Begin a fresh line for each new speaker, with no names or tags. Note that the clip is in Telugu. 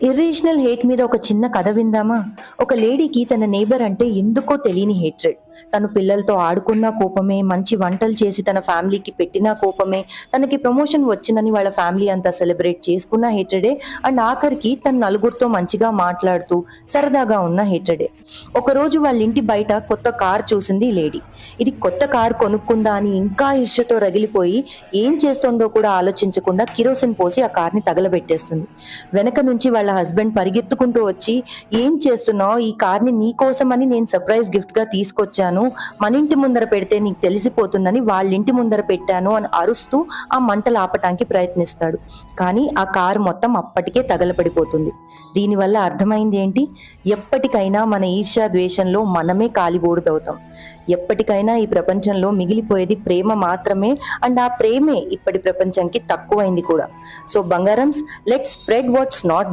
ఇర్రేషనల్ హేట్ మీద ఒక చిన్న కథ విందామా? ఒక లేడీకి తన నేబర్ అంటే ఎందుకో తెలియని హేట్రెడ్. తను పిల్లలతో ఆడుకున్నా కోపమే, మంచి వంటలు చేసి తన ఫ్యామిలీకి పెట్టినా కోపమే, తనకి ప్రమోషన్ వచ్చిందని వాళ్ళ ఫ్యామిలీ అంతా సెలబ్రేట్ చేసుకున్న హేట్రెడే, అండ్ ఆఖరికి తను నలుగురితో మంచిగా మాట్లాడుతూ సరదాగా ఉన్న హేట్రెడే. ఒకరోజు వాళ్ళ ఇంటి బయట కొత్త కార్ చూసింది ఈ లేడీ. ఇది కొత్త కార్ కొనుక్కుందా అని ఇంకా ఈర్ష్యతో రగిలిపోయి ఏం చేస్తోందో కూడా ఆలోచించకుండా కిరోసిన్ పోసి ఆ కార్ని తగలబెట్టేస్తుంది. వెనక నుంచి వాళ్ళ హస్బెండ్ పరిగెత్తుకుంటూ వచ్చి, ఏం చేస్తున్నావు, ఈ కార్ని నీకోసమని నేను సర్ప్రైజ్ గిఫ్ట్ గా తీసుకొచ్చాను, మన ఇంటి ముందర పెడితే నీకు తెలిసిపోతుందని వాళ్ళ ఇంటి ముందర పెట్టాను అని అరుస్తూ ఆ మంటలు ఆపటానికి ప్రయత్నిస్తాడు. కానీ ఆ కారు మొత్తం అప్పటికే తగలబడిపోతుంది. దీనివల్ల అర్థమైంది ఏంటి? ఎప్పటికైనా మన ఈర్ష్య ద్వేషంలో మనమే కాలిబోడుదవుతాం. ఎప్పటికైనా ఈ ప్రపంచంలో మిగిలిపోయేది ప్రేమ మాత్రమే, అండ్ ఆ ప్రేమే ఇప్పటి ప్రపంచానికి తక్కువైంది కూడా. సో బంగారమ్స్, లెట్స్ స్ప్రెడ్ వాట్స్ నాట్